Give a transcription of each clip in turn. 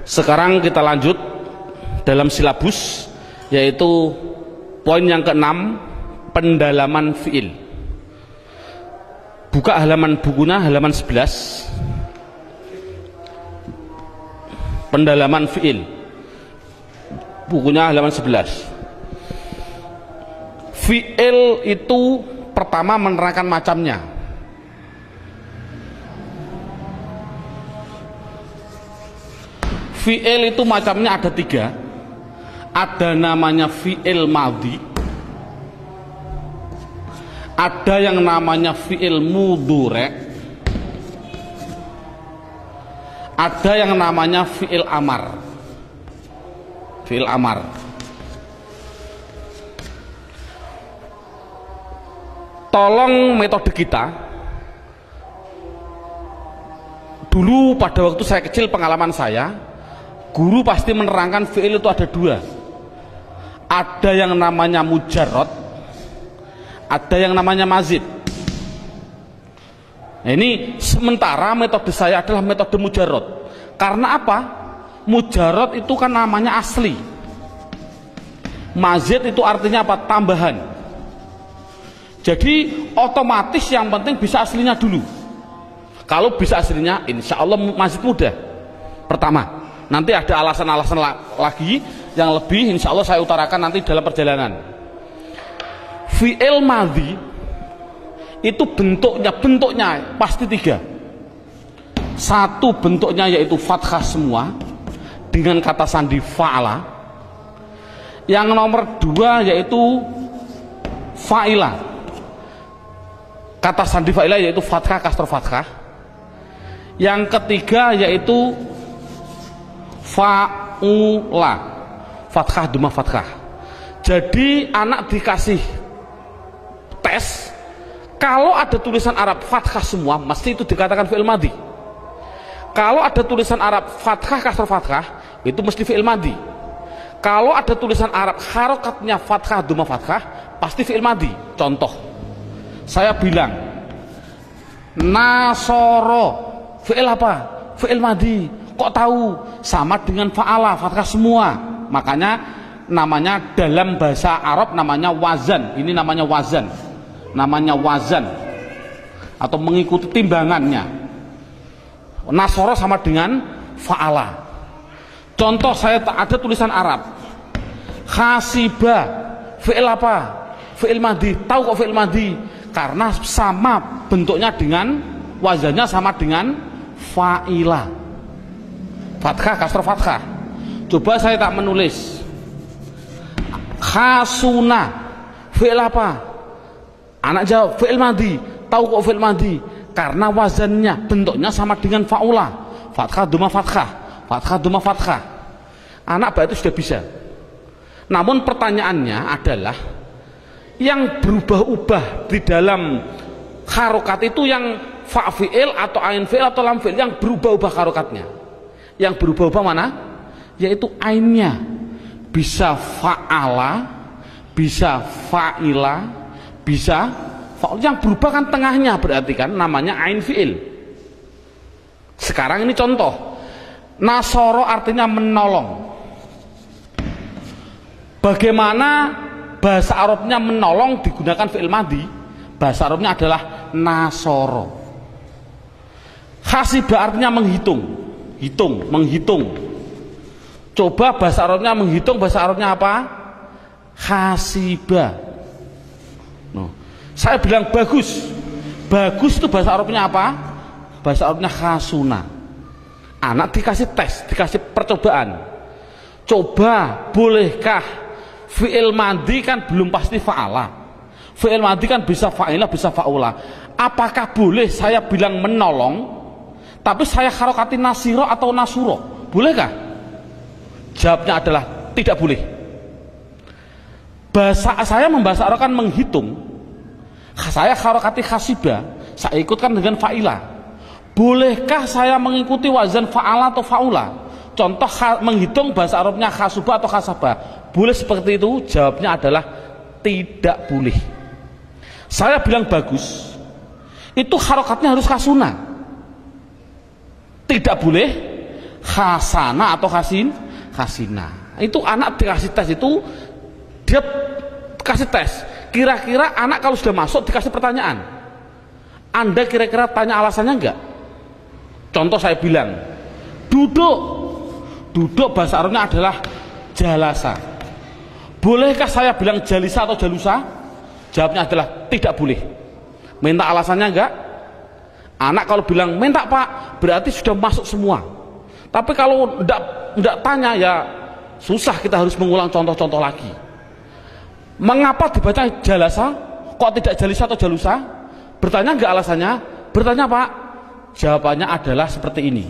Sekarang kita lanjut dalam silabus, yaitu poin yang keenam, pendalaman fiil. Buka halaman bukunya, halaman 11. Pendalaman fiil, bukunya halaman 11. Fiil itu pertama menerangkan macamnya. Fi'il itu macamnya ada 3. Ada namanya fi'il madhi, ada yang namanya fi'il mudhari', ada yang namanya fi'il amar. Fi'il amar. Tolong metode kita dulu, pada waktu saya kecil, pengalaman saya, guru pasti menerangkan fi'il itu ada 2. Ada yang namanya mujarrad, ada yang namanya mazid. Nah, ini sementara metode saya adalah metode mujarrad. Karena apa? Mujarrad itu kan namanya asli. Mazid itu artinya apa? Tambahan. Jadi otomatis yang penting bisa aslinya dulu. Kalau bisa aslinya, insya Allah mazid mudah. Pertama. Nanti ada alasan-alasan lagi yang lebih, insya Allah saya utarakan nanti dalam perjalanan. Fi'il madhi itu bentuknya pasti 3. Satu bentuknya yaitu fathah semua dengan kata sandi fa'ala. Yang nomor 2 yaitu fa'ila. Kata sandi fa'ila yaitu fathah kasroh fathah. Yang ketiga yaitu fa'ula, fathah duma fathah. Jadi anak dikasih tes, kalau ada tulisan Arab fathah semua, mesti itu dikatakan fi'il madhi. Kalau ada tulisan Arab fathah kasroh fathah, itu mesti fi'il madhi. Kalau ada tulisan Arab harokatnya fathah duma fathah, pasti fi'il madhi. Contoh, saya bilang nasoro, fi'il apa? Fi'il madhi. Kok tahu? Sama dengan fa'ala, fathah semua. Makanya namanya dalam bahasa Arab namanya wazan. Ini namanya wazan. Namanya wazan. Atau mengikuti timbangannya. Nasoro sama dengan fa'ala. Contoh, saya ada tulisan Arab. Khasiba, fi'il apa? Fi'il madhi. Tahu kok fi'il madhi? Karena sama bentuknya dengan, wazannya sama dengan fa'ila. Fathah kasroh fathah. Coba saya tak menulis khasuna, fi'il apa? Anak jawab fi'il madhi. Tahu kok fi'il madhi? Karena wazannya, bentuknya sama dengan fa'ula. Fathah duma fathah, fathah duma fathah. Anak berarti sudah bisa. Namun pertanyaannya adalah, yang berubah-ubah di dalam harokat itu yang fa' fi'il atau ain fi'il atau lam fi'il, yang berubah-ubah harokatnya. Yang berubah-ubah mana? Yaitu ainnya. Bisa fa'ala, bisa fa'ila, bisa fa'ul. Yang berubah kan tengahnya, berarti kan namanya ain fi'il. Sekarang ini contoh. Nasoro artinya menolong. Bagaimana bahasa Arabnya menolong digunakan fi'il madhi? Bahasa Arabnya adalah nasoro. Khasibah artinya menghitung. Menghitung. Coba bahasa Arabnya menghitung, bahasa Arabnya apa? Khasibah. Saya bilang bagus. Bagus itu bahasa Arabnya apa? Bahasa Arabnya khasuna. Anak dikasih tes, dikasih percobaan. Coba, bolehkah fi'il madhi kan belum pasti fa'ala. Fi'il madhi kan bisa fa'ila, bisa fa'ula. Apakah boleh saya bilang menolong, tapi saya harokati nasiro atau nasuro? Bolehkah? Jawabnya adalah tidak boleh. Bahasa saya membahasa Arab kan menghitung. Saya harokati khasibah, saya ikutkan dengan fa'ila. Bolehkah saya mengikuti wazan fa'ala atau fa'ula? Contoh menghitung bahasa Arabnya khasubah atau khasabah. Boleh seperti itu? Jawabnya adalah tidak boleh. Saya bilang bagus, itu harokatnya harus kasuna. Tidak boleh khasana atau khasina. Itu anak dikasih tes, itu dia kasih tes. Kira-kira anak kalau sudah masuk dikasih pertanyaan, Anda kira-kira tanya alasannya enggak? Contoh saya bilang, duduk bahasa Arabnya adalah jalasa. Bolehkah saya bilang jalisa atau jalusa? Jawabnya adalah tidak boleh. Minta alasannya enggak? Anak kalau bilang minta Pak, berarti sudah masuk semua. Tapi kalau enggak tanya, ya susah, kita harus mengulang contoh-contoh lagi. Mengapa dibaca jalasa? Kok tidak jalisa atau jalusa? Bertanya enggak alasannya? Bertanya Pak? Jawabannya adalah seperti ini.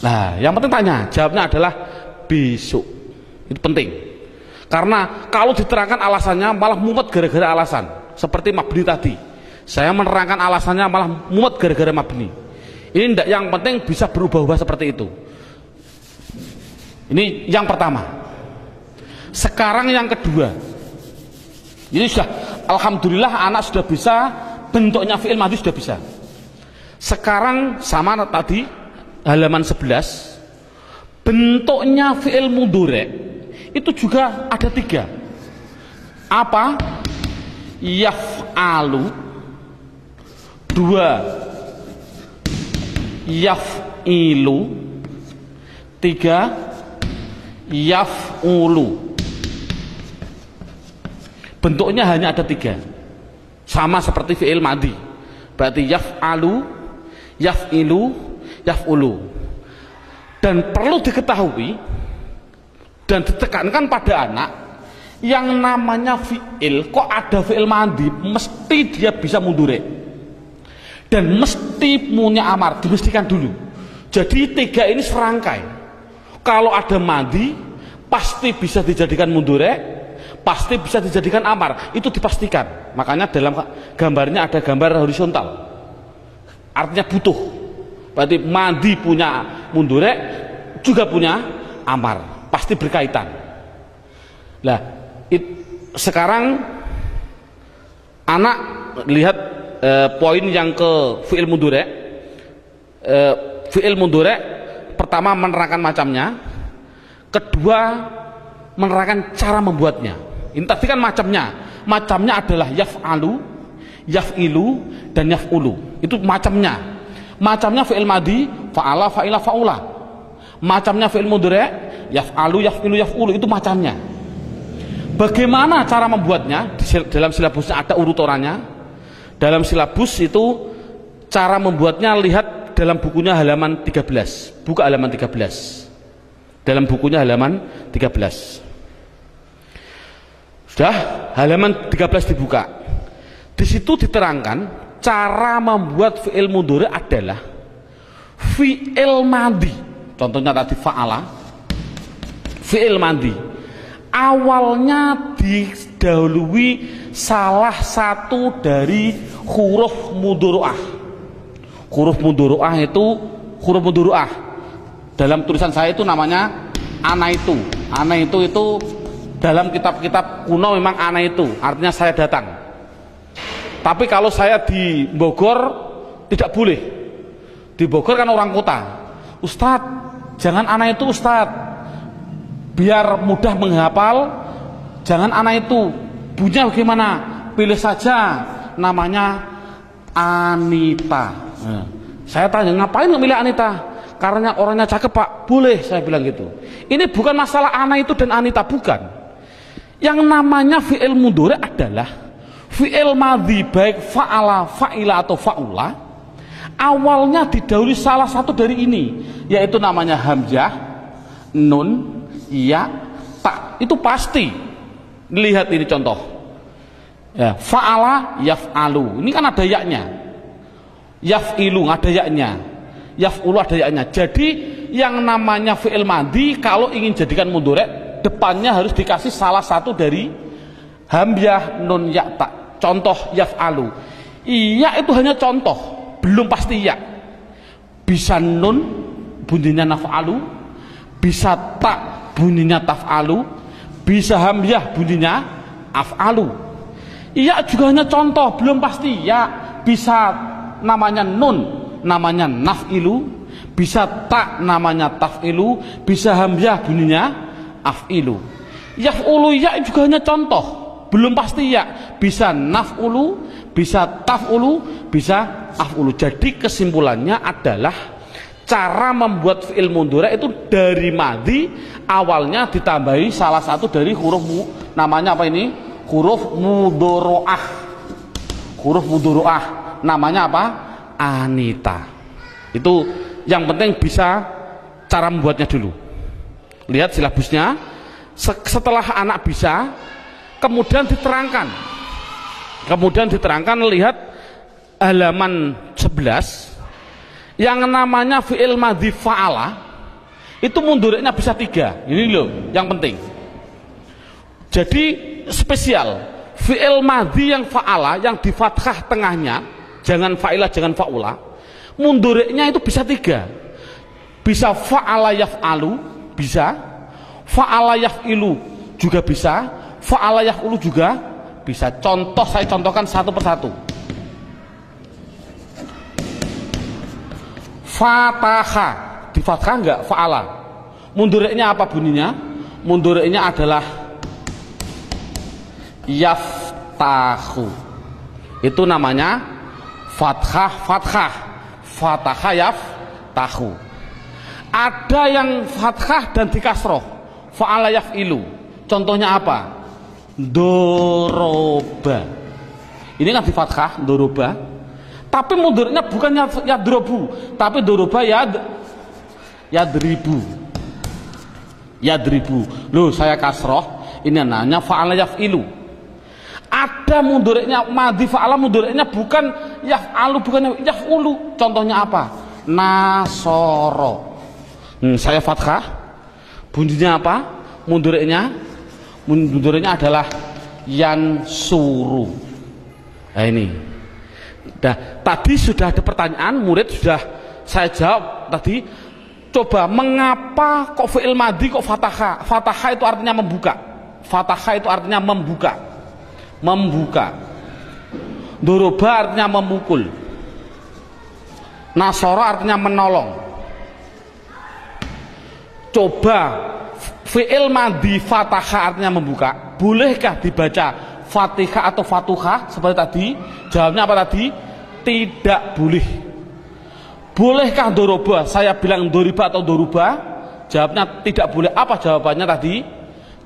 Nah, yang penting tanya, jawabnya adalah besok. Itu penting. Karena kalau diterangkan alasannya malah mumet gara-gara alasan. Seperti mabni tadi. Saya menerangkan alasannya malah mumet gara-gara mabni. Ini enggak, yang penting bisa berubah-ubah seperti itu. Ini yang pertama. Sekarang yang kedua. Ini sudah, alhamdulillah anak sudah bisa bentuknya fi'il madhi, sudah bisa. Sekarang sama tadi halaman 11, bentuknya fi'il mudhari itu juga ada 3. Apa? Yaf'alu, 2 yaf'ilu, 3 yaf'ulu. Bentuknya hanya ada 3, sama seperti fi'il madhi. Berarti yaf'alu, yaf'ilu, yaf'ulu. Dan perlu diketahui dan ditekankan pada anak, yang namanya fi'il, kok ada fi'il madhi, mesti dia bisa mudhari dan mesti punya amar, dimestikan dulu. Jadi 3 ini serangkai. Kalau ada madhi pasti bisa dijadikan mudhari, pasti bisa dijadikan amar, itu dipastikan. Makanya dalam gambarnya ada gambar horizontal, artinya butuh. Berarti madhi punya mudhari juga punya amar, pasti berkaitan. Nah, sekarang anak lihat poin yang ke fi'il mudhari. Fi'il mudhari pertama menerangkan macamnya, kedua menerangkan cara membuatnya. Ini tadi kan macamnya adalah yaf'alu, yaf'ilu, dan yaf'ulu. Itu macamnya. Macamnya fi'il madhi, fa'ala, fa'ila, fa'ula. Macamnya fi'il mudhari, yaf'alu, yaf'ilu, yaf'ulu. Itu macamnya. Bagaimana cara membuatnya? Dalam silabusnya ada urutannya. Dalam silabus itu cara membuatnya, lihat dalam bukunya halaman 13. Buka halaman 13. Dalam bukunya halaman 13. Sudah, halaman 13 dibuka. Di situ diterangkan cara membuat fi'il mudhari adalah fi'il madhi. Contohnya tadi fa'ala, fi'il madhi. Awalnya didahului salah satu dari huruf mudhari'ah. Huruf mudhari'ah itu huruf mudhari'ah. Dalam tulisan saya itu namanya ana itu. Ana itu dalam kitab-kitab kuno memang ana itu, artinya saya datang. Tapi kalau saya di Bogor tidak boleh. Di Bogor kan orang kota. Ustadz, jangan ana itu Ustadz. Biar mudah menghafal, jangan ana itu. Bunyinya bagaimana? Pilih saja namanya Anita. Nah, saya tanya, ngapain memilih Anita? Karena orangnya cakep Pak. Boleh, saya bilang gitu. Ini bukan masalah ana itu dan Anita, bukan. Yang namanya fi'il mudhari adalah fi'il madhi, baik fa'ala, fa'ila atau fa'ula, awalnya didahului salah satu dari ini, yaitu namanya hamzah, nun, ya, ta. Itu pasti. Lihat ini contoh. Ya, fa'ala, yaf'alu. Ini kan ada yaknya. Yaf'ilu ada yaknya. Yaf'ulu ada yaknya. Jadi yang namanya fi'il madhi kalau ingin jadikan mudhari, depannya harus dikasih salah satu dari hamzah, nun, ya, ta. Contoh yaf'alu. Iya itu hanya contoh, belum pasti ya. Bisa nun bunyinya naf'alu, bisa ta bunyinya taf'alu, bisa hamzah bunyinya af'alu. Iya juga hanya contoh, belum pasti ya. Bisa namanya nun namanya naf'ilu, bisa ta namanya taf'ilu, bisa hamzah bunyinya af'ilu. Yaf'ulu ya juga hanya contoh, belum pasti ya. Bisa naf'ulu, bisa taf'ulu, bisa af'ulu. Jadi kesimpulannya adalah cara membuat fi'il mudhari itu dari madhi awalnya ditambahi salah satu dari huruf namanya apa ini? Huruf mudhoro'ah. Huruf mudhoro'ah namanya apa? Anita. Itu yang penting bisa cara membuatnya dulu. Lihat silabusnya. Setelah anak bisa, kemudian diterangkan. Lihat halaman 11 yang namanya fi'il madhi fa'ala itu mudhari'nya bisa 3. Ini loh yang penting. Jadi spesial fi'il madhi yang fa'ala yang di fathah tengahnya, jangan fa'ila, jangan fa'ula, mudhari'nya itu bisa 3. Bisa fa'ala yaf'alu, bisa fa'ala yaf'ilu juga bisa, fa'ala yaf'ulu juga bisa. Contoh, saya contohkan satu persatu. Fataha di fathah enggak? Fa'ala. Mudhari'nya apa bunyinya? Mudhari'nya adalah yaftahu. Itu namanya fathah. Fataha yaftahu. Ada yang fathah dan di kasroh. Fa'ala yaf'ilu. Contohnya apa? Doroba. Ini kan di fathah, doroba. Tapi mudhari'nya bukan yadrobu, tapi doroba yadribu. Loh, saya kasroh. Ini namanya fa'ala yaf'ilu. Ada mudhari'nya madhi fa'ala, mudhari'nya bukan yaf'alu, bukan yaf'ulu. Contohnya apa? Nasoro. Saya fathah. Bunyinya apa? Mudhari'nya adalah yansuru. Nah ini. Nah, tadi sudah ada pertanyaan, murid sudah saya jawab tadi. Coba, mengapa kok fi'il madhi kok fataha? Fataha itu artinya membuka. Membuka. Doroba artinya memukul. Nasoro artinya menolong. Coba, fi'il madhi fataha artinya membuka, bolehkah dibaca fatihah atau fatuhah seperti tadi? Jawabnya apa tadi? Tidak boleh. Bolehkah doroba? Saya bilang doriba atau doruba? Jawabnya tidak boleh. Apa jawabannya tadi?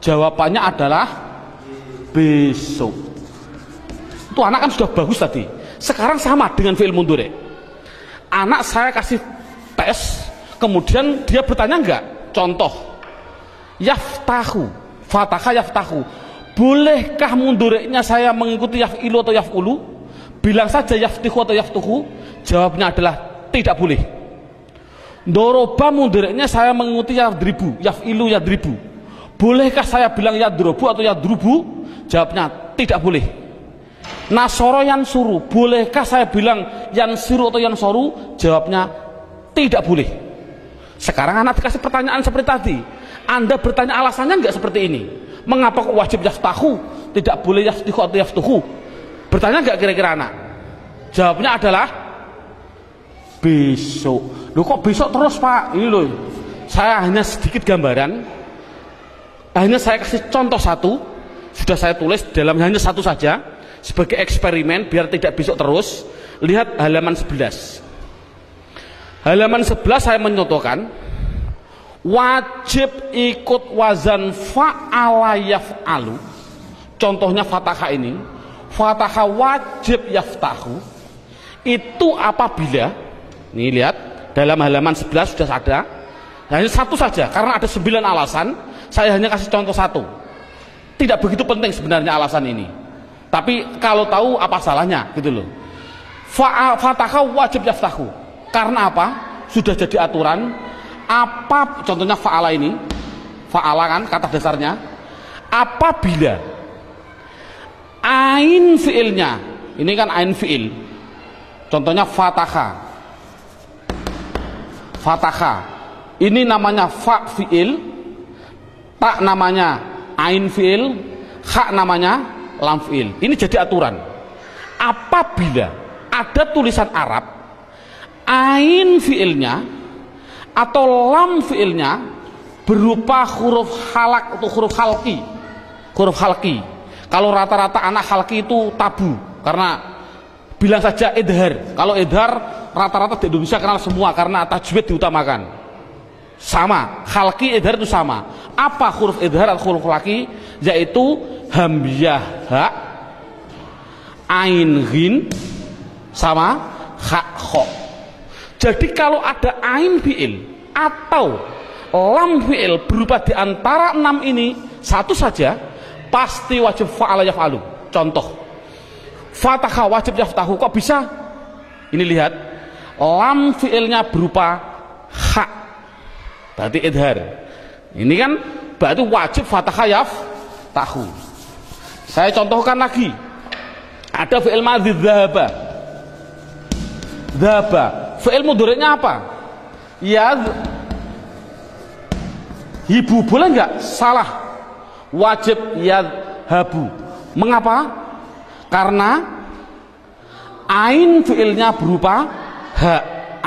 Jawabannya adalah besok. Itu anak kan sudah bagus tadi. Sekarang sama dengan fi'il mudhari. Anak saya kasih tes, kemudian dia bertanya enggak? Contoh, yaftahu, fataha yaftahu. Bolehkah mudhari'nya saya mengikuti yaf'ilu atau yaf'ulu? Bilang saja yaftihu atau yaftuhu. Jawabnya adalah tidak boleh. Doroba mudhari'nya saya mengikuti yadribu, yaf'ilu yadribu. Bolehkah saya bilang yadrobu atau yadrubu? Jawabnya tidak boleh. Nasoro yansuru, bolehkah saya bilang yansiru atau yansoru? Jawabnya tidak boleh. Sekarang anak dikasih pertanyaan seperti tadi, Anda bertanya alasannya enggak seperti ini? Mengapa kok wajib yaftahu, tidak boleh yaftihu atau yaftuhu? Bertanya enggak kira-kira anak? Jawabnya adalah besok. Loh, kok besok terus Pak? Ini loh, saya hanya sedikit gambaran, hanya saya kasih contoh satu, sudah saya tulis dalam hanya satu saja sebagai eksperimen biar tidak besok terus. Lihat halaman 11. Halaman 11 saya menyontohkan wajib ikut wazan fa'ala yaf'alu. Contohnya fathah ini, fathah wajib yaftahu. Itu apabila, nih lihat dalam halaman 11 sudah ada, hanya satu saja karena ada 9 alasan. Saya hanya kasih contoh satu. Tidak begitu penting sebenarnya alasan ini, tapi kalau tahu apa salahnya gitu loh. Fathah wajib yaftahu. Karena apa? Sudah jadi aturan. Apa contohnya fa'ala ini? Fa'ala kan kata dasarnya. Apabila ain fi'ilnya, ini kan ain fi'il. Contohnya fataha. Fataha. Ini namanya fa fi'il, ta namanya ain fi'il, kha namanya lam fi'il. Ini jadi aturan. Apabila ada tulisan Arab, ain fiilnya atau lam fiilnya berupa huruf halak atau huruf halki. Huruf halki. Kalau rata-rata anak halki itu tabu karena bilang saja idhar. Kalau idhar rata-rata di Indonesia kenal semua karena tajwid diutamakan. Sama, halki idhar itu sama. Apa huruf idhar atau huruf halki? Yaitu hamzah ha, ain ghin sama ha kho. Jadi kalau ada ain fiil atau lam fiil berupa di antara 6 ini satu saja, pasti wajib fa'ala yaf'alu. Contoh, fathah wajib yaftahu. Kok bisa? Ini lihat, lam fiilnya berupa ha, berarti idhar. Ini kan berarti wajib fathah yaftahu. Saya contohkan lagi, ada fiil madhi dhahaba. Dhahaba, fiil mudhari'nya apa? Hibu, boleh nggak? Salah, wajib yadhabu. Mengapa? Karena ain fiilnya berupa ha,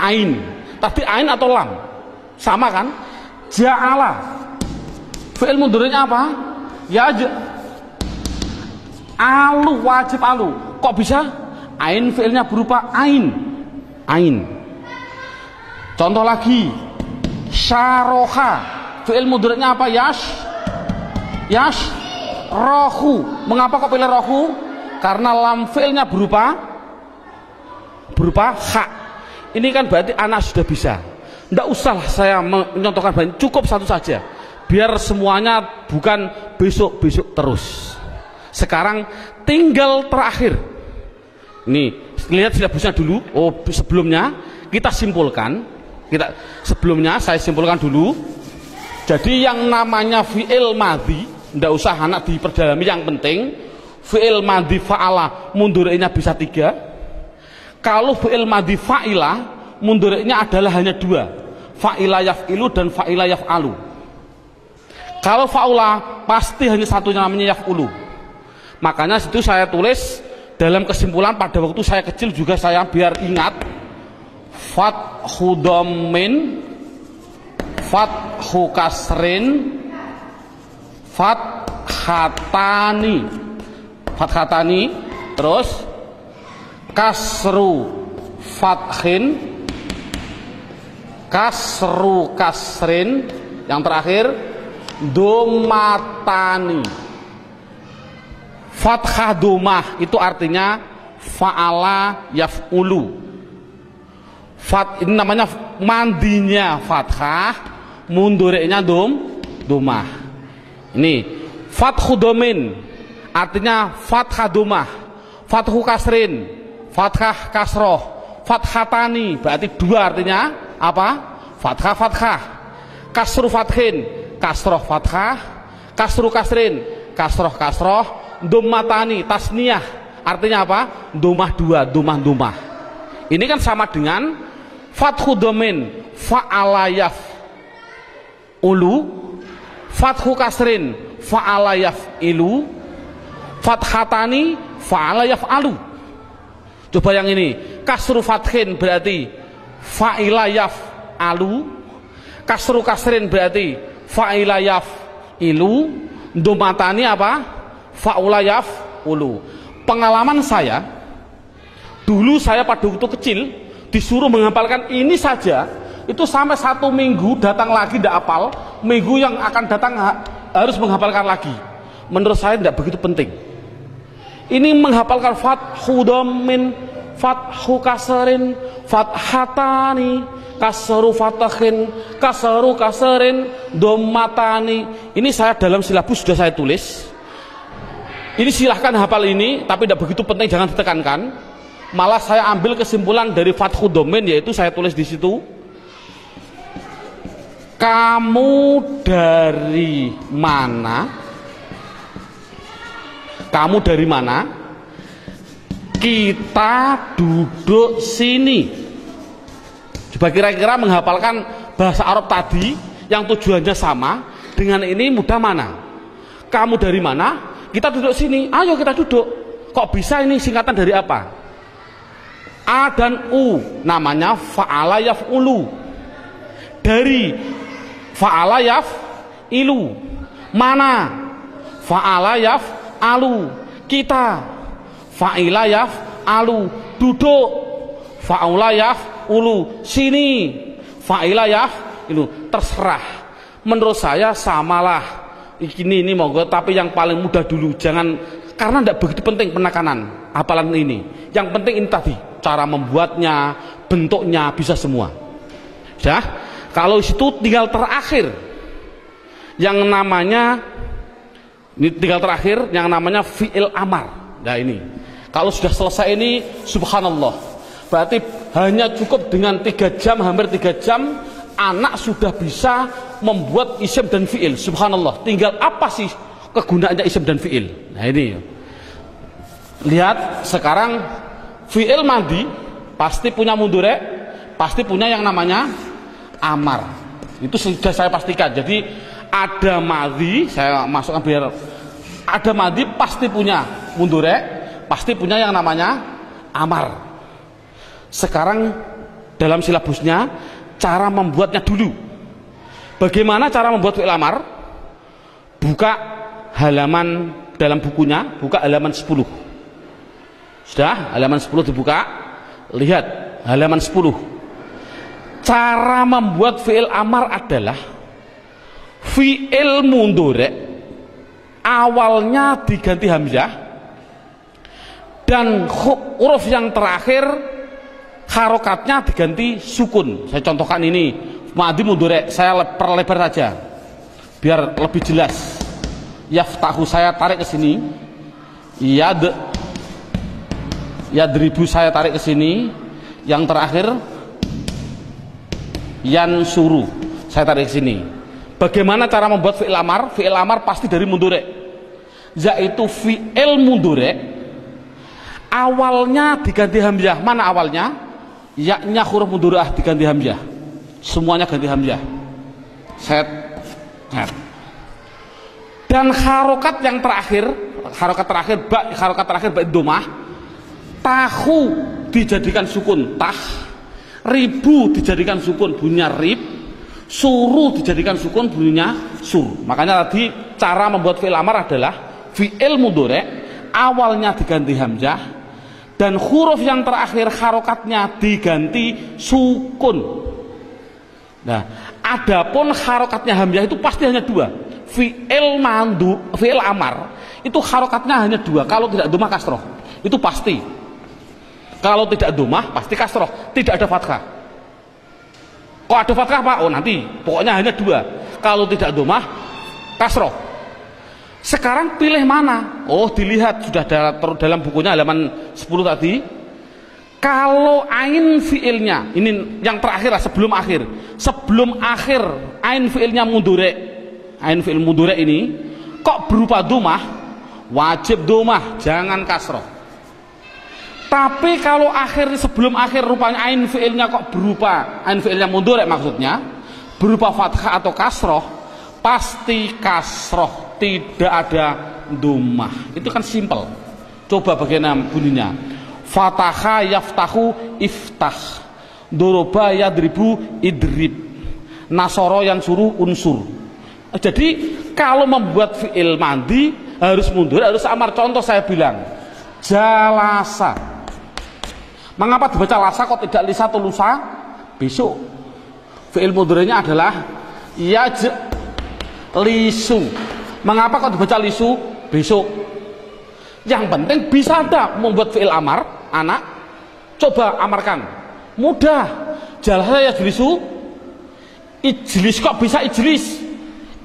ain. Tadi ain atau lam sama kan? Ja'ala, fiil mudhari'nya apa? Alu, wajib alu. Kok bisa? Ain fiilnya berupa ain. Ain. Contoh lagi, syaroha, fiil mudhari'nya apa? Rohu. Mengapa kok pilih rohu? Karena lam fiilnya berupa ha. Ini kan berarti anak sudah bisa. Tidak usah saya menyontohkan banyak, cukup satu saja biar semuanya bukan besok-besok terus. Sekarang tinggal terakhir. Nih, lihat silabusnya dulu. Oh, sebelumnya kita simpulkan. Sebelumnya saya simpulkan dulu. Jadi yang namanya fi'il madhi, tidak usah anak diperdalami, yang penting fi'il madhi fa'ala mundhari'nya bisa 3. Kalau fi'il madhi fa'ila mundhari'nya adalah hanya 2, fa'ila yaf'ilu dan fa'ila yaf'alu. Kalau fa'ula pasti hanya satunya, namanya yaf'ulu. Makanya situ saya tulis dalam kesimpulan pada waktu saya kecil juga, saya biar ingat, fathu dhammin, fathu kasrin, fathatani, terus kasru fathin, kasru kasrin, yang terakhir domatani. Fathah domah itu artinya fa'ala yaf'ulu. Ini namanya mandinya fathah, mundhari'nya domah. Ini fathu domin artinya fathah domah, fathu kasrin, fathah kasroh, fathatani berarti 2 artinya apa? Fathah, kasru fathin, kasroh fathah, kasru kasrin, kasroh, domatani tasniyah artinya apa? Domah 2, domah. Ini kan sama dengan fathu domin fa'ala yaf'ulu, fathu kasrin fa'ala yaf'ilu, fathatani fa'ala yaf'alu. Coba yang ini, kasru fathin berarti fa'ila yaf'alu, kasru kasrin berarti fa'ila yaf'ilu, domatani apa? Fa'ula yaf'ulu. Pengalaman saya dulu, saya pada waktu kecil disuruh menghafalkan ini saja, itu sampai 1 minggu datang lagi tidak hafal, minggu yang akan datang harus menghafalkan lagi. Menurut saya tidak begitu penting. Ini menghafalkan fathu dhammin, fathu kasrin, fathatani, kasru fathin, kasru kasrin, domatani. Ini saya dalam silabus sudah saya tulis. Ini silahkan hafal ini, tapi tidak begitu penting, jangan ditekankan. Malah saya ambil kesimpulan dari fathu domain, yaitu saya tulis di situ, kamu dari mana? Kamu dari mana? Kita duduk sini. Coba kira-kira menghafalkan bahasa Arab tadi yang tujuannya sama dengan ini mudah mana? Kamu dari mana? Kita duduk sini. Ayo kita duduk. Kok bisa ini singkatan dari apa? A dan U namanya fa'ala yaf'ulu. Dari fa'ala yaf'ilu. Mana? Fa'ala yaf'alu. Kita fa'ila yaf'alu. Duduk fa'ula yaf'ulu. Sini fa'ila yaf'ilu. Terserah. Menurut saya samalah. Ini monggo, tapi yang paling mudah dulu. Jangan, karena tidak begitu penting penekanan hafalan ini. Yang penting ini tadi, cara membuatnya, bentuknya, bisa semua. Ya, kalau situ tinggal terakhir yang namanya, ini tinggal terakhir yang namanya fi'il amar. Nah ini, kalau sudah selesai ini, subhanallah, berarti hanya cukup dengan 3 jam, hampir 3 jam, anak sudah bisa membuat isim dan fi'il. Subhanallah, tinggal apa sih kegunaannya isim dan fi'il. Nah ini, lihat sekarang fi'il madi pasti punya mudhari', pasti punya yang namanya amar. Itu sudah saya pastikan. Jadi ada madi, saya masukkan biar ada madi pasti punya mudhari', pasti punya yang namanya amar. Sekarang dalam silabusnya cara membuatnya dulu. Bagaimana cara membuat fi'il amar? Buka halaman dalam bukunya, buka halaman 10. Sudah, halaman 10 dibuka. Lihat halaman 10. Cara membuat fi'il amar adalah fi'il mudhari' awalnya diganti hamzah dan huruf yang terakhir harokatnya diganti sukun. Saya contohkan ini madi mudhari', saya perlebar saja biar lebih jelas. Yaftahu saya tarik ke sini, yadribu saya tarik ke sini, yang terakhir yansuru saya tarik ke sini. Bagaimana cara membuat fi'il amar? Fi'il amar pasti dari mudhari', yaitu fi'il mudhari' awalnya diganti hamzah. Mana awalnya? Ya-nya huruf mudhari'ah diganti hamzah. Semuanya ganti hamzah. Set. Dan harokat yang terakhir, harokat terakhir ba domah, tahu dijadikan sukun tah, ribu dijadikan sukun bunyinya rib, suru dijadikan sukun bunyinya sur. Makanya tadi cara membuat fi'il amar adalah fi'il mudhari' awalnya diganti hamzah dan huruf yang terakhir harokatnya diganti sukun. Nah, adapun harokatnya hamzah itu pasti hanya 2. Fi'il amar itu harokatnya hanya 2. Kalau tidak domah kasroh, itu pasti. Kalau tidak domah pasti kasroh, tidak ada fathah. Kok ada fathah Pak? Oh nanti, pokoknya hanya 2. Kalau tidak domah kasroh. Sekarang pilih mana? Oh dilihat sudah dalam bukunya halaman 10 tadi. Kalau ain fiilnya, ini yang terakhir lah sebelum akhir. Sebelum akhir ain fiilnya mudhari'. Ain fiil mudhari' ini kok berupa domah, wajib domah, jangan kasroh. Tapi kalau akhir sebelum akhir rupanya ain fiilnya kok berupa ain fiilnya mudhari' maksudnya berupa fathah atau kasroh, pasti kasroh, tidak ada domah. Itu kan simpel. Coba bagaimana bunyinya? Fataha yaftahu iftah, doroba yadribu idrib, nasoro yang suruh unsur. Jadi kalau membuat fi'il mandi harus mundur, harus amar. Contoh saya bilang jalasa, mengapa dibaca lasa kok tidak lisa atau lusa? Besok fi'il mudhari'nya adalah lisu, mengapa kok dibaca lisu? Besok. Yang penting bisa ada membuat fi'il amar. Anak coba amarkan, mudah. Jalasa ya jelisu, ijlis kok bisa ijlis?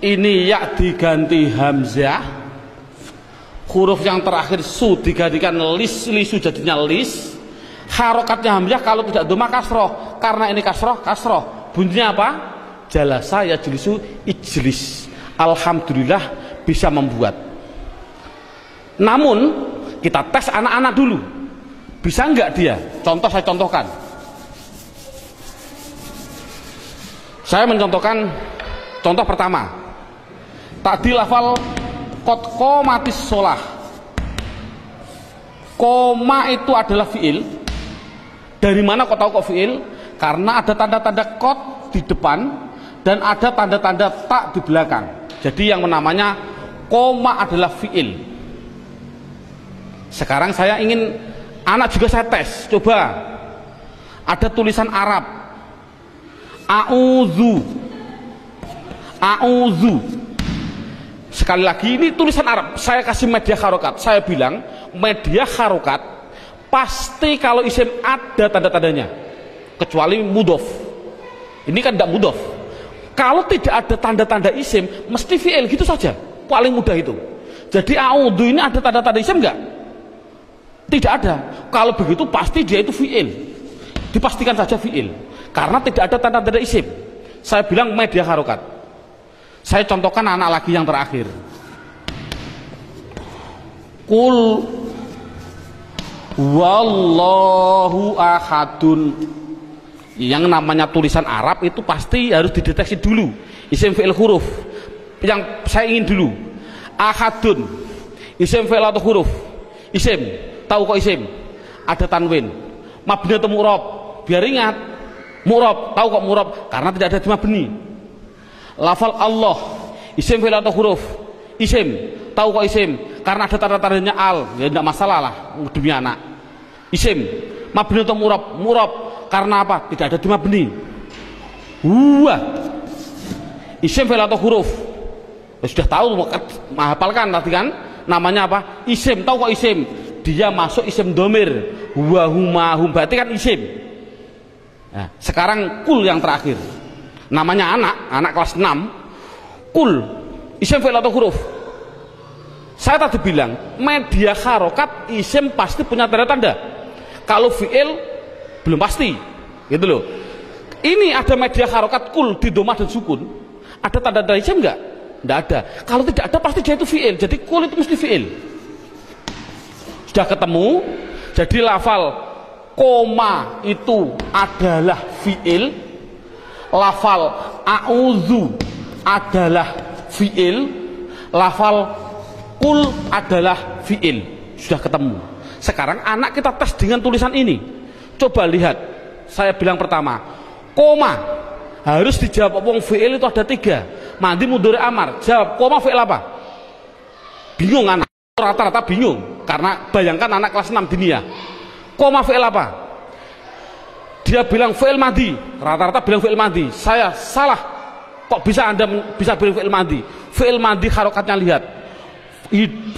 Ini ya diganti hamzah, huruf yang terakhir su digantikan lis, lisu jadinya lis. Harokatnya hamzah, kalau tidak domah kasroh, karena ini kasroh. Bunyinya apa? Jalasa ya jelisu ijlis. Alhamdulillah bisa membuat. Namun kita tes anak-anak dulu, bisa enggak dia? Saya contohkan. Saya mencontohkan contoh pertama. Tadi lafal qad qomatis shalah. Koma itu adalah fiil. Dari mana kok tahu kok fiil? Karena ada tanda-tanda qad di depan dan ada tanda-tanda tak di belakang. Jadi yang namanya koma adalah fiil. Sekarang saya ingin anak juga saya tes. Coba ada tulisan Arab, a'udzu, a'udzu. Sekali lagi ini tulisan Arab. Saya kasih media harokat. Saya bilang media harokat pasti kalau isim ada tanda-tandanya, kecuali mudhof. Ini kan tidak mudhof. Kalau tidak ada tanda-tanda isim, mesti fi'il gitu saja. Paling mudah itu. Jadi a'udzu ini ada tanda-tanda isim enggak? Tidak ada. Kalau begitu pasti dia itu fi'il. Dipastikan saja fi'il. Karena tidak ada tanda-tanda isim. Saya bilang media harokat. Saya contohkan anak lagi yang terakhir. Qul wallahu ahadun. Yang namanya tulisan Arab itu pasti harus dideteksi dulu isim fi'il huruf. Yang saya ingin dulu ahadun, isim fi'il atau huruf? Isim. Tahu kok isim? Ada tanwin. Mabni atau mu'rab? Biar ingat. Mu'rab. Tahu kok mu'rab? Karena tidak ada di mabni. Lafal Allah, isim fi'il atau huruf? Isim. Tahu kok isim? Karena ada tanda-tandanya al. Ya tidak masalah lah demi anak. Isim. Mabni atau mu'rab? Mu'rab. Karena apa? Tidak ada di mabni. Isim fi'il atau huruf? Ya, sudah tahu, menghafalkan tadi kan? Namanya apa? Isim. Tahu kok isim? Dia masuk isim domir. Huwa huma hum, berarti kan isim. Nah, sekarang kul yang terakhir. Namanya anak kelas 6. Kul, isim fi'il atau huruf? Saya tadi bilang media harokat isim pasti punya tanda-tanda. Kalau fi'il belum pasti, gitu loh. Ini ada media harokat kul di domah dan sukun. Ada tanda-tanda isim enggak? Enggak ada. Kalau tidak ada pasti dia itu fi'il. Jadi kul itu mesti fi'il. Sudah ketemu. Jadi lafal koma itu adalah fi'il. Lafal a'udzu adalah fi'il. Lafal kul adalah fi'il. Sudah ketemu. Sekarang anak kita tes dengan tulisan ini. Coba lihat. Saya bilang pertama, koma harus dijawab. Wong fi'il itu ada 3. Mandi, mudhari, amar. Jawab koma fi'il apa? Bingung anak. Rata-rata bingung. Karena bayangkan anak kelas 6 dinia. Koma fi'il apa? Dia bilang fi'il madi. Rata-rata bilang fi'il madi. Saya salah. Kok bisa Anda bisa bilang fi'il madi? Fi'il madi harokatnya lihat.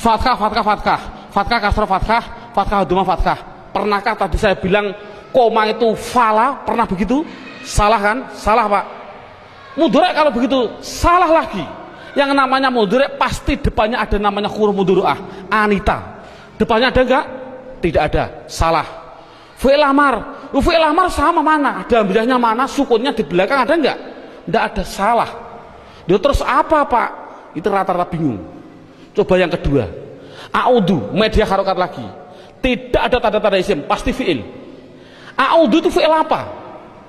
Fathah, fathah, fathah. Fathah, kasrah, fathah. Fathah, dhamma, fathah. Pernahkah tadi saya bilang koma itu fala? Pernah begitu? Salah kan? Salah Pak. Mudhari kalau begitu salah lagi. Yang namanya mudhari pasti depannya ada namanya huruf mudhari'ah. Anita. Depannya ada enggak? Tidak ada. Salah. Fi'il amar. Fi'il amar sama mana? Ada hamzahnya mana? Sukunnya di belakang ada enggak? Enggak ada. Salah. Dia terus apa Pak? Itu rata-rata bingung. Coba yang kedua. A'udzu, media harokat lagi. Tidak ada tanda-tanda isim, pasti fi'il. A'udzu itu fi'il apa?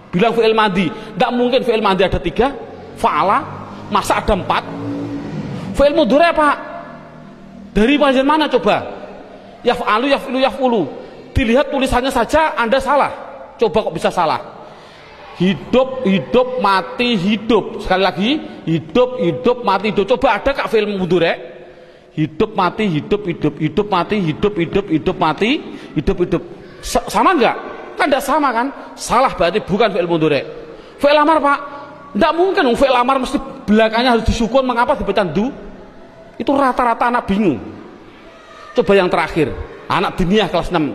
Bilang fi'il madi. Tidak mungkin fi'il madi ada 3. Fa'ala, masa ada 4? Fi'il mudhari Pak? Dari bagian mana coba? Yaf'alu, yaf'ilu, yaf'ulu. Dilihat tulisannya saja Anda salah. Coba kok bisa salah? Hidup, hidup, mati, hidup. Sekali lagi, hidup, hidup, mati, hidup. Coba ada kak fi'il mudhari? Hidup, mati, hidup, hidup, hidup, mati, hidup, hidup, hidup, mati, hidup, hidup. Sama enggak? Kan enggak sama kan? Salah, berarti bukan fi'il mudhari. Fi'il amar Pak? Enggak mungkin fi'il amar mesti belakangnya harus disukun. Mengapa dibaca du? Itu rata-rata anak bingung. Coba yang terakhir, anak diniyah kelas 6.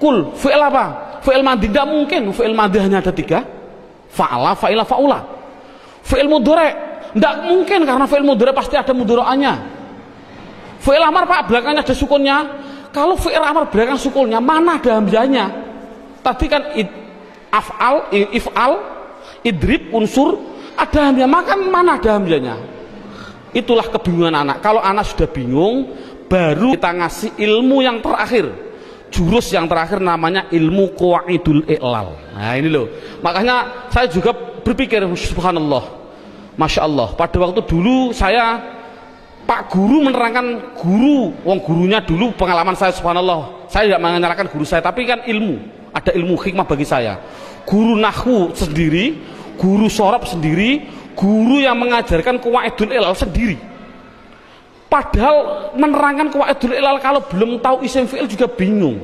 Kul, fi'il apa? Fi'il madi. Enggak mungkin fi'il madi hanya ada 3. Fa'ala, fa'ila, fa'ula. Fi'il mudhari enggak mungkin karena fi'il mudhari pasti ada mudhari'ahnya. Fi'il amar Pak, belakangnya ada sukunnya. Kalau fi'il amar belakang sukunnya, mana ada hamzahnya? Tadi kan af'al, if'al, idrib, unsur, ada hamzah. Maka mana ada hamzahnya? Itulah kebingungan anak. Kalau anak sudah bingung, baru kita ngasih ilmu yang terakhir. Jurus yang terakhir namanya ilmu qawaidul i'lal. Nah ini loh. Makanya saya juga berpikir, subhanallah, masya Allah. Pada waktu dulu saya Pak guru menerangkan wong gurunya dulu pengalaman saya, subhanallah. Saya tidak menyalahkan guru saya, tapi kan ilmu. ada ilmu hikmah bagi saya. Guru nahwu sendiri, guru sorob sendiri, guru yang mengajarkan qawaidul ilal sendiri. Padahal menerangkan qawaidul ilal kalau belum tahu isim fi'il juga bingung.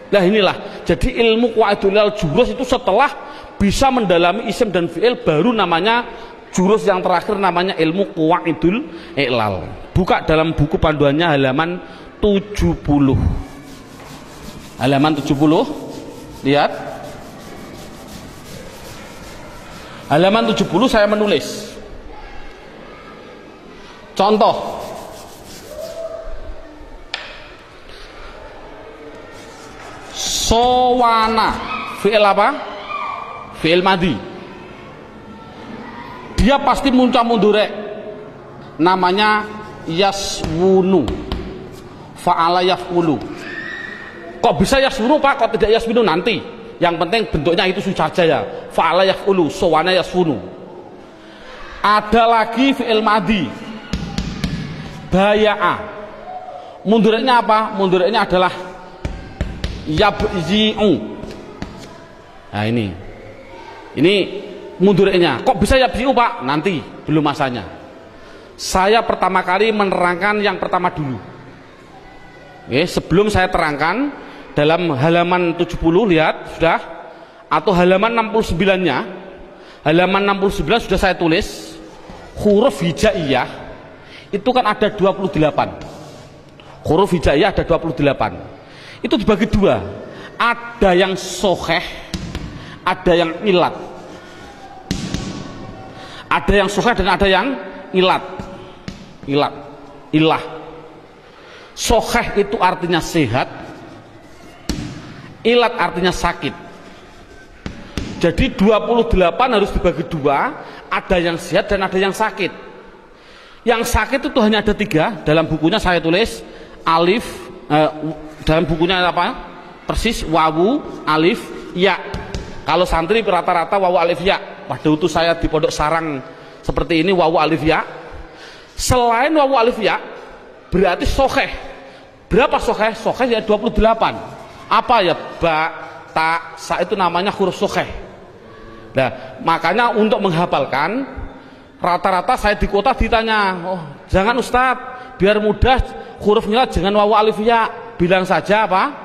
Nah inilah, jadi ilmu qawaidul ilal jurus itu setelah bisa mendalami isim dan fi'il baru namanya jurus yang terakhir namanya ilmu qawaidul ilal. Buka dalam buku panduannya halaman 70. Halaman 70, lihat. Halaman 70 saya menulis. Contoh. Sowana, fi'il apa? Fi'il madhi. Dia pasti muncul mundurek. Namanya yaswunu. Fa'ala yaf'ulu. Kok bisa yaswunu Pak? Kok tidak yaswunu nanti? Yang penting bentuknya itu saja ya. Fa'ala yaf'ulu, sowana yaswunu. Ada lagi fi'il madhi. Baya'a. Mundureknya apa? Mundureknya adalah yabzi'u. Nah ini mundureknya. Kok bisa yabzi'u Pak? Nanti, belum masanya. Saya pertama kali menerangkan yang pertama dulu. Oke, sebelum saya terangkan dalam halaman 70, lihat sudah, atau halaman 69-nya. Halaman 69 sudah saya tulis huruf hijaiyah itu kan ada 28. Huruf hijaiyah ada 28. Itu dibagi dua, ada yang soheh, ada yang ilat. Ada yang soheh dan ada yang ilat. Ilah. Soheh itu artinya sehat, ilat artinya sakit. Jadi 28 harus dibagi dua, ada yang sehat dan ada yang sakit. Yang sakit itu hanya ada 3. Dalam bukunya saya tulis alif, dalam bukunya apa? Persis wawu, alif, ya. Kalau santri rata-rata wawu, alif, ya. Pada waktu saya di Pondok Sarang seperti ini wawu, alif, ya. Selain wawu, alif, ya, berarti soheh. Berapa soheh? Soheh ya 28. Apa ya? Ba, ta, sa itu namanya huruf soheh. Nah, makanya untuk menghafalkan rata-rata saya di kota ditanya, oh jangan Ustadz, biar mudah hurufnya jangan wawu, alif, ya. Bilang saja apa?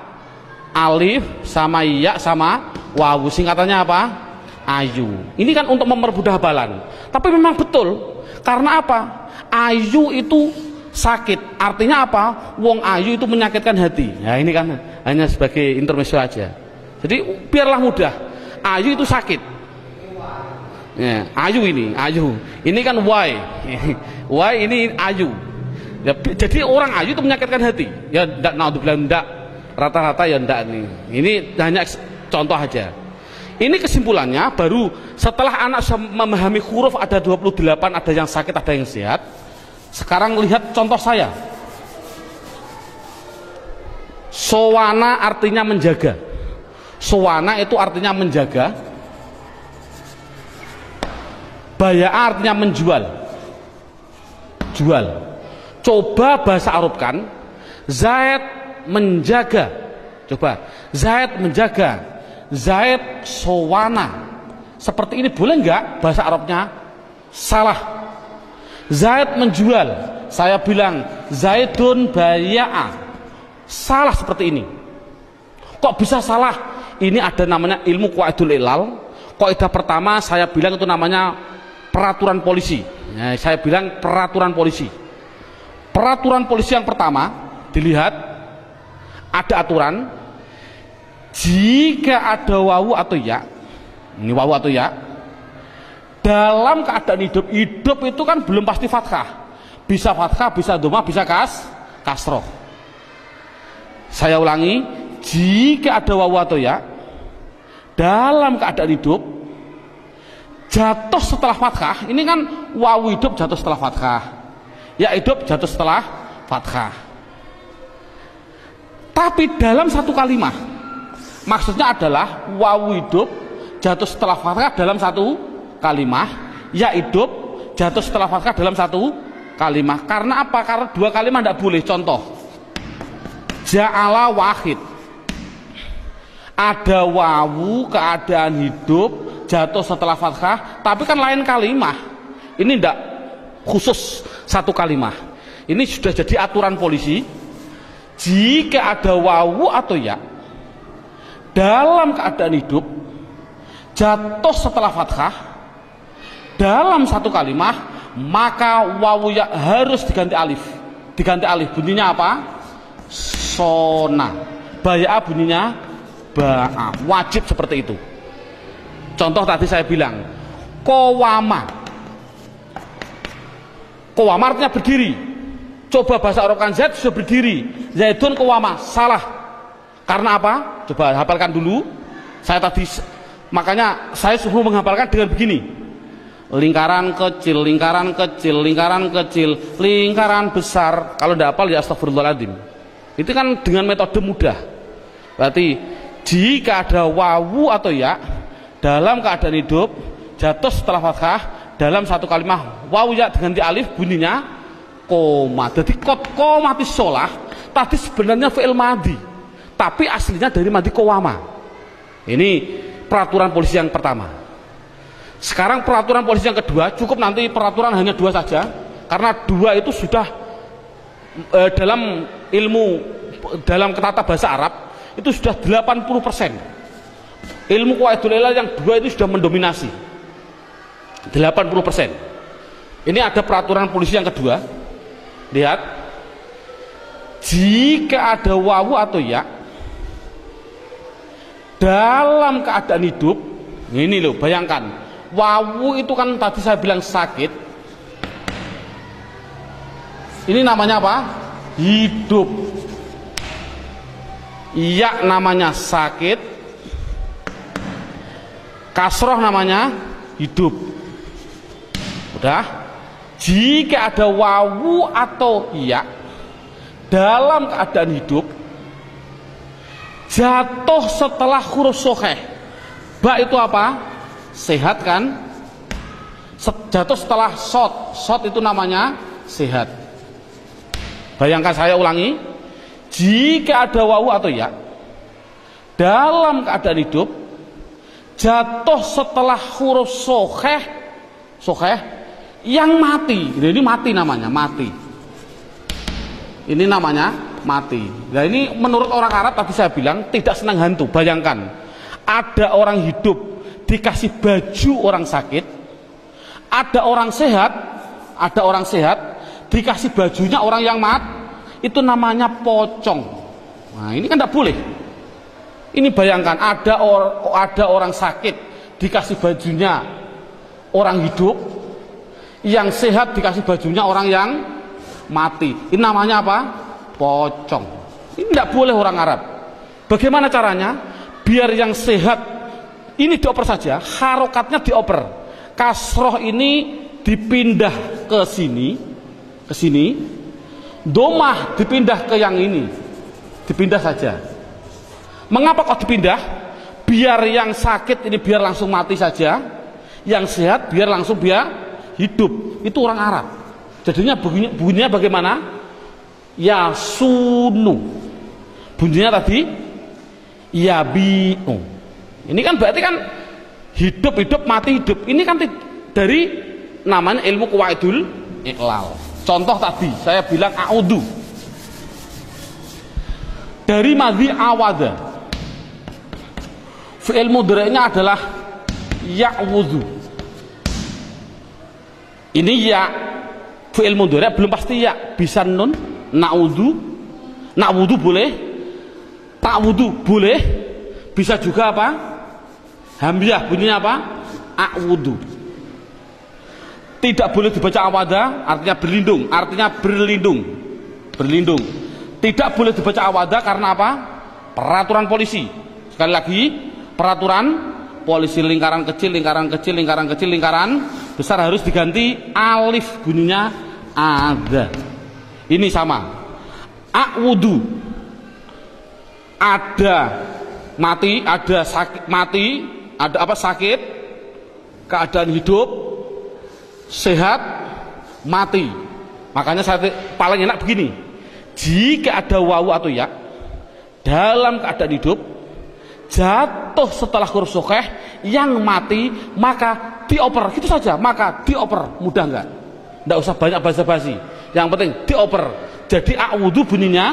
Alif sama ya sama wawu, singkatannya apa? Ayu. Ini kan untuk mempermudah hafalan. Tapi memang betul. Karena apa? Ayu itu sakit. Artinya apa? Wong ayu itu menyakitkan hati. Ya ini kan hanya sebagai intermezzo aja. Jadi biarlah mudah. Ayu itu sakit. Ya, ayu ini, ayu. Ini kan why. Why ini ayu. Ya, jadi orang ayu itu menyakitkan hati. Ya enggak, naudzubillah, enggak. Rata-rata ya enggak nih. Ini hanya contoh aja. Ini kesimpulannya baru setelah anak memahami huruf ada 28, ada yang sakit, ada yang sehat. Sekarang lihat contoh saya. Sowana artinya menjaga. Sowana itu artinya menjaga. Baya artinya menjual. Jual. Coba bahasa Arabkan. Zaid menjaga. Coba. Zaid menjaga. Zaid sowana. Seperti ini boleh enggak bahasa Arabnya? Salah. Zaid menjual, saya bilang Zaidun baya'a. Salah seperti ini. Kok bisa salah? Ini ada namanya ilmu qawaidul ilal. Kaidah pertama saya bilang itu namanya peraturan polisi. Ya, saya bilang peraturan polisi. Peraturan polisi yang pertama, dilihat ada aturan jika ada wawu atau ya. Ini wawu atau ya. Dalam keadaan hidup itu kan belum pasti fathah, bisa fathah, bisa dhamma, bisa kasroh. Saya ulangi, jika ada wawu atau ya dalam keadaan hidup jatuh setelah fathah, ini kan wawu hidup jatuh setelah fathah, ya hidup jatuh setelah fathah. Tapi dalam satu kalimat, maksudnya adalah wawu hidup jatuh setelah fathah dalam satu kalimah, ya hidup jatuh setelah fathah dalam satu kalimah. Karena apa? Karena dua kalimat tidak boleh. Contoh, ja'ala wahid. Ada wawu keadaan hidup jatuh setelah fathah, tapi kan lain kalimah. Ini tidak khusus satu kalimah. Ini sudah jadi aturan polisi. Jika ada wawu atau ya dalam keadaan hidup jatuh setelah fathah dalam satu kalimah, maka wawu ya harus diganti alif. Diganti alif, bunyinya apa? Sona. Baya'a bunyinya ba'a. Wajib seperti itu. Contoh tadi saya bilang qawama. Qawama artinya berdiri. Coba bahasa Arab kan Zaid sudah berdiri. Zaidun qawama. Salah. Karena apa? Coba hafalkan dulu. Saya tadi, makanya saya suruh menghafalkan dengan begini. Lingkaran kecil, lingkaran kecil, lingkaran kecil, lingkaran besar. Kalau tidak hafal ya astagfirullahaladzim. Itu kan dengan metode mudah. Berarti jika ada wawu atau ya dalam keadaan hidup jatuh setelah fathah dalam satu kalimah, wawu ya diganti alif, bunyinya koma. Jadi qomati sholah tadi sebenarnya fi'il madhi, tapi aslinya dari madhi qawama. Ini peraturan polisi yang pertama. Sekarang peraturan polisi yang kedua, cukup nanti peraturan hanya 2 saja, karena 2 itu sudah dalam ilmu, dalam tata bahasa Arab itu sudah 80%. Ilmu qawaidul ilal yang 2 itu sudah mendominasi 80%. Ini ada peraturan polisi yang kedua. Lihat, jika ada wawu atau ya dalam keadaan hidup, ini loh, bayangkan wawu itu kan tadi saya bilang sakit. Ini namanya apa? Hidup. Ya namanya sakit, kasroh namanya hidup. Udah. Jika ada wawu atau ya dalam keadaan hidup jatuh setelah huruf sokheh. Ba itu apa? Sehat kan? Jatuh setelah sod. Sod itu namanya sehat. Bayangkan, saya ulangi, jika ada wawu atau ya dalam keadaan hidup jatuh setelah huruf sokheh, sokheh yang mati. Ini mati namanya, mati. Ini namanya mati. Nah ini menurut orang Arab tadi saya bilang tidak senang hantu. Bayangkan ada orang hidup dikasih baju orang sakit, ada orang sehat dikasih bajunya orang yang itu namanya pocong. Nah ini kan tidak boleh. Ini bayangkan ada orang sakit dikasih bajunya orang hidup, yang sehat dikasih bajunya orang yang mati. Ini namanya apa? Pocong. Ini tidak boleh orang Arab. Bagaimana caranya? Biar yang sehat ini dioper saja, harokatnya dioper. Kasroh ini dipindah ke sini, domah dipindah ke yang ini, dipindah saja. Mengapa kok dipindah? Biar yang sakit ini biar langsung mati saja, yang sehat biar langsung hidup. Itu orang Arab. Jadinya bunyinya bagaimana? Ya sunu. Bunyinya tadi ya bi'u. Ini kan berarti kan hidup mati hidup. Ini kan dari namanya ilmu qawaidul ilal. Contoh tadi saya bilang a'udhu dari madhi awada, fi'il mudhari'nya adalah ya'wudhu. Ini ya fi'il mudhari' belum pasti ya, bisa nun, na'wudhu boleh, ta'wudhu boleh, bisa juga apa? Hamzah bunyinya apa? A'wudhu. Tidak boleh dibaca awada, artinya berlindung, berlindung. Tidak boleh dibaca awada karena apa? Peraturan polisi. Sekali lagi, peraturan polisi, lingkaran kecil, lingkaran kecil, lingkaran kecil, lingkaran besar harus diganti alif, bunyinya ada. Ini sama. A'wudu. Ada mati, ada sakit, mati, ada apa? Sakit, keadaan hidup, sehat, mati. Makanya saya paling enak begini, jika ada wawu atau ya dalam keadaan hidup jatuh setelah huruf sukeh yang mati maka dioper, gitu saja, maka dioper. Mudah nggak? Nggak usah banyak basa-basi, yang penting dioper. Jadi a'udzu bunyinya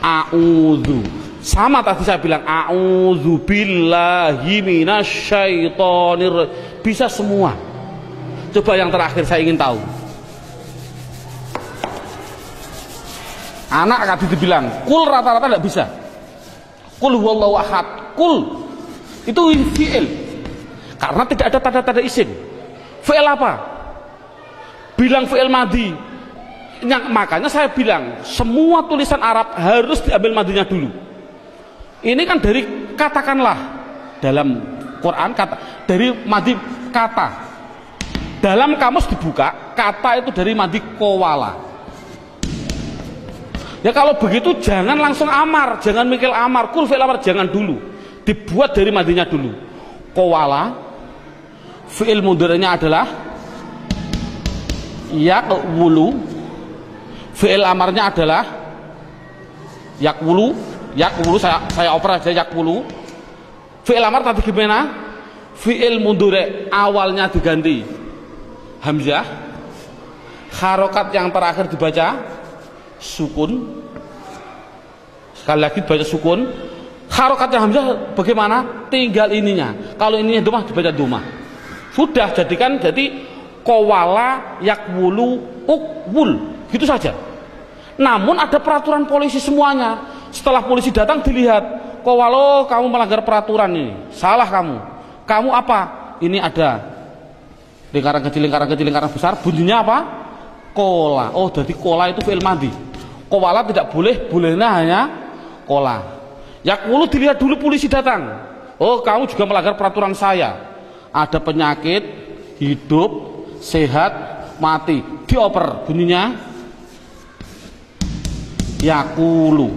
a'udzu, sama tadi saya bilang a'udzu billahi minasyaitonir, bisa semua. Coba yang terakhir saya ingin tahu, anak tadi dibilang kul, rata-rata tidak bisa. Kul huwallahu ahad, kul itu fi'il karena tidak ada tanda-tanda isim. Fi'il apa? Bilang fi'il madhi. Makanya saya bilang semua tulisan Arab harus diambil madhinya dulu. Ini kan dari katakanlah dalam Quran kata, dari madhi kata. Dalam kamus dibuka, kata itu dari madhi kowala. Ya kalau begitu jangan langsung amar, jangan mikir amar, kul fi'il amar, jangan dulu. Dibuat dari madhinya dulu. Kowala, fi'il mudhari'nya adalah yakwulu, fi'il amarnya adalah yakwulu, saya oper aja yakwulu. Fi'il amar tadi gimana? Fi'il mudhari' awalnya diganti hamzah, harokat yang terakhir dibaca sukun. Sekali lagi baca sukun. Harokatnya hamzah bagaimana? Tinggal ininya. Kalau ininya domah dibaca domah. Sudah jadikan jadi kowala yakwulu ukwul, gitu saja. Namun ada peraturan polisi semuanya. Setelah polisi datang dilihat, kowalo kamu melanggar peraturan ini, salah kamu. Kamu apa? Ini ada lingkaran kecil, lingkaran besar. Bunyinya apa? Kola. Oh, jadi kola itu fi'il madhi. Kowala tidak boleh, bolehnya hanya kola. Yakwulu dilihat dulu polisi datang. Oh, kamu juga melanggar peraturan saya. Ada penyakit, hidup, sehat, mati. Dioper, bunyinya yakulu.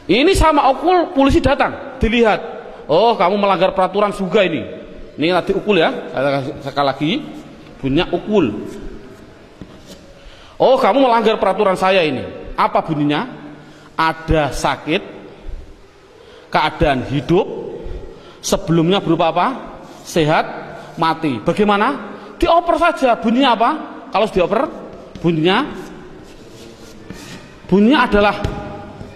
Ini sama ukul, polisi datang, dilihat. Oh, kamu melanggar peraturan juga ini. Ini nanti ukul ya. Sekali lagi, bunyinya ukul. Oh, kamu melanggar peraturan saya ini. Apa bunyinya? Ada sakit, keadaan hidup, sebelumnya berupa apa? Sehat, mati. Bagaimana? Dioper saja. Bunyinya apa? Kalau dioper, bunyinya adalah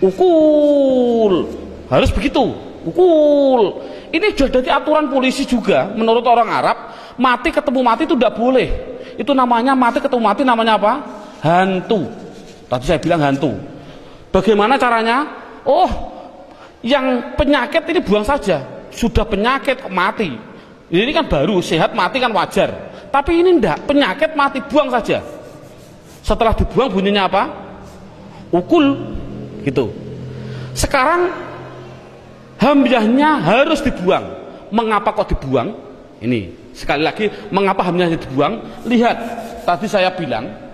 ukul. Harus begitu, ukul. Ini sudah jadi aturan polisi juga. Menurut orang Arab, mati ketemu mati itu tidak boleh. Itu namanya mati ketemu mati, namanya apa? Hantu. Tadi saya bilang hantu. Bagaimana caranya? Oh, yang penyakit ini buang saja. Sudah penyakit mati. Ini kan baru, sehat mati kan wajar. Tapi ini enggak, penyakit mati, buang saja. Setelah dibuang bunyinya apa? Ukul, gitu. Sekarang hamzahnya harus dibuang. Mengapa kok dibuang? Ini sekali lagi, mengapa hamzahnya dibuang? Lihat, tadi saya bilang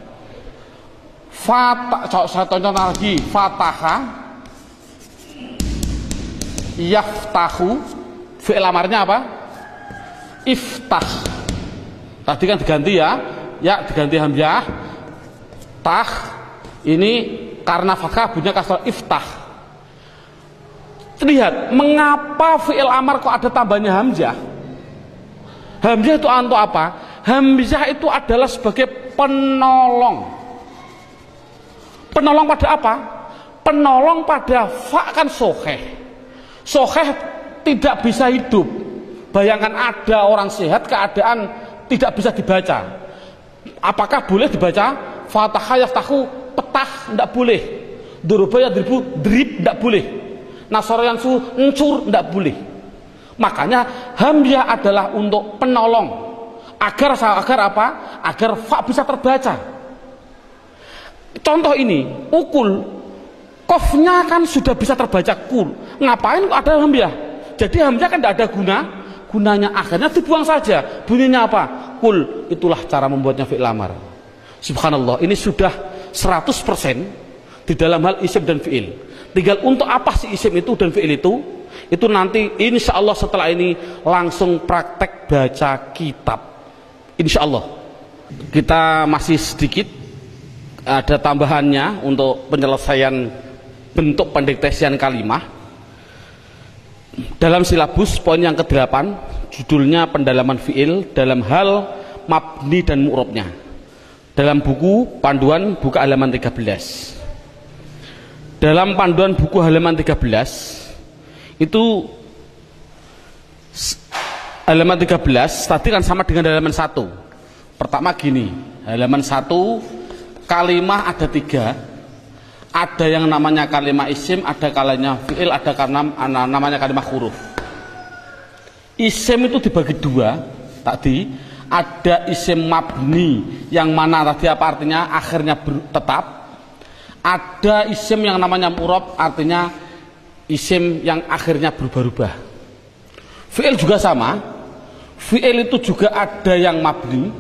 saya tonton lagi, fataha yaftahu, fi'il amarnya apa? Iftah. Tadi kan diganti ya, diganti hamzah. Tah, ini karena fathah bunyinya kasrah, iftah. Lihat, mengapa fi'il amar kok ada tambahnya hamzah? Hamzah itu untuk apa? Hamzah itu adalah sebagai penolong. Penolong pada apa? Penolong pada fa kan soheh. Soheh tidak bisa hidup. Bayangkan ada orang sehat keadaan tidak bisa dibaca. Apakah boleh dibaca? Fataha yaftahu, petah, tidak boleh. Duruba yadribu, drib, tidak boleh. Nasara yansu, encur, tidak boleh. Makanya hamzah adalah untuk penolong. Agar apa? Agar fa bisa terbaca. Contoh ini, ukul, kofnya kan sudah bisa terbaca kul. Ngapain kok ada hamzah? Jadi hamzah kan tidak ada gunanya, akhirnya dibuang saja. Bunyinya apa? Kul. Itulah cara membuatnya fi'il amar. Subhanallah, ini sudah 100% di dalam hal isim dan fi'il. Tinggal untuk apa sih isim itu dan fi'il itu nanti insya Allah setelah ini langsung praktek baca kitab. Insya Allah. Kita masih sedikit ada tambahannya untuk penyelesaian bentuk pendektesian kalimah. dalam silabus poin yang ke-8, judulnya pendalaman fi'il dalam hal mabni dan mu'rabnya. Dalam buku panduan buka halaman 13. Dalam panduan buku halaman 13 itu halaman 13 tadi kan sama dengan halaman 1. Pertama gini, halaman 1 kalimah ada 3. Ada yang namanya kalimah isim, ada kalimah fi'il, ada namanya kalimah huruf. Isim itu dibagi 2 tadi. Ada isim mabni yang mana tadi apa artinya akhirnya tetap. Ada isim yang namanya mu'rab, artinya isim yang akhirnya berubah-ubah. Fi'il juga sama. Fi'il itu juga ada yang mabni,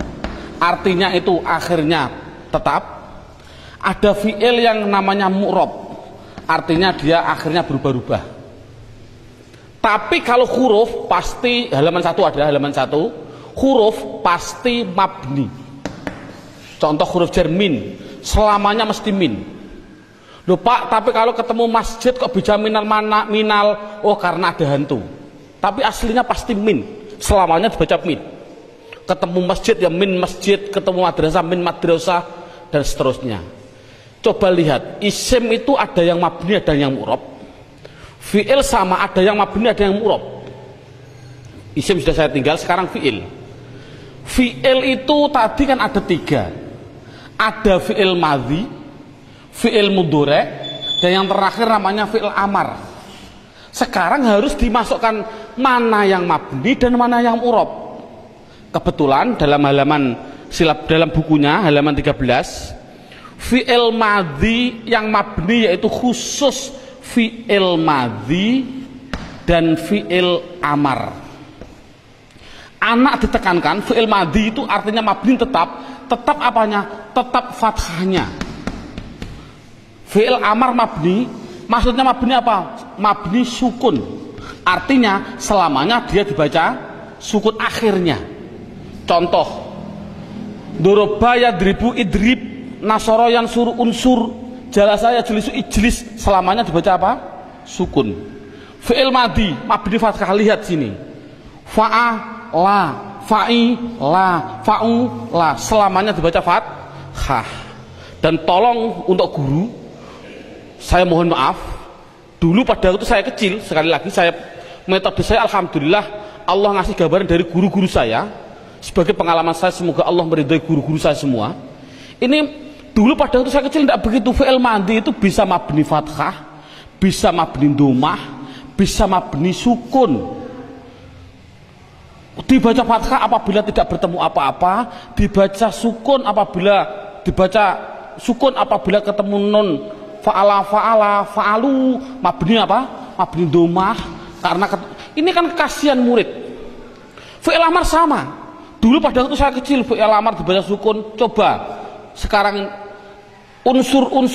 artinya itu akhirnya tetap. Ada fi'il yang namanya mu'rab, artinya dia akhirnya berubah-ubah. Tapi kalau huruf pasti halaman 1 ada halaman 1. Huruf pasti mabni. Contoh huruf jar min, selamanya mesti min. Loh Pak, tapi kalau ketemu masjid kok bisa minal mana minal? Oh karena ada hantu. Tapi aslinya pasti min, selamanya dibaca min. Ketemu masjid ya min masjid, ketemu madrasah min madrasah, dan seterusnya. Coba lihat, isim itu ada yang mabni, ada yang mu'rab. Fi'il sama, ada yang mabni, ada yang mu'rab. Isim sudah saya tinggal, sekarang fi'il. Fi'il itu tadi kan ada 3. Ada fi'il madhi, fi'il mudhari', dan yang terakhir namanya fi'il amar. Sekarang harus dimasukkan mana yang mabni dan mana yang mu'rab. Kebetulan dalam halaman dalam bukunya halaman 13, fi'il madhi yang mabni yaitu khusus fi'il madhi dan fi'il amar. Anak ditekankan, fi'il madhi itu artinya mabni tetap apanya? Tetap fathahnya. Fi'il amar mabni, maksudnya mabni apa? Mabni sukun, artinya selamanya dia dibaca sukun akhirnya. Contoh, doroba yadribu idrib, nasoro yang suruh unsur, jalasa yajlisu ijlis, selamanya dibaca apa? Sukun. Fi'il madhi mabni fathah, lihat sini. Fa'a la, fa'i la, fa'u la, selamanya dibaca fathah. Dan tolong untuk guru, saya mohon maaf, dulu pada waktu saya kecil, sekali lagi metode saya alhamdulillah Allah ngasih gambaran dari guru-guru saya sebagai pengalaman saya, semoga Allah meridhai guru-guru saya semua. Ini dulu pada waktu saya kecil tidak begitu. Fi'il madhi itu bisa mabni fathah, bisa mabni domah, bisa mabni sukun. Dibaca fathah apabila tidak bertemu apa-apa, dibaca sukun apabila ketemu nun. Fa'ala, fa'alu, mabni apa? Mabni domah. Karena ini kan kasihan murid. Fi'il amar sama. Dulu pada waktu saya kecil fi'il amar dibaca sukun. Coba sekarang unsuru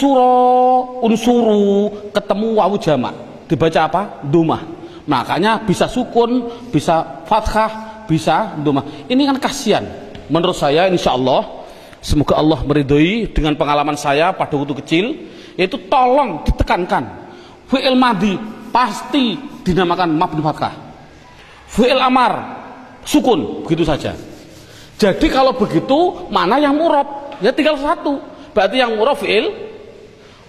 ketemu wawu jamak, dibaca apa? Domah. Makanya bisa sukun, bisa fathah, bisa domah. Ini kan kasihan. Menurut saya insya Allah, semoga Allah meridhoi dengan pengalaman saya pada waktu kecil, yaitu tolong ditekankan fi'il madhi pasti dinamakan mabni fathah, fi'il amar sukun, begitu saja. Jadi kalau begitu mana yang mu'rab? Ya tinggal satu. Berarti yang mu'rab fi'il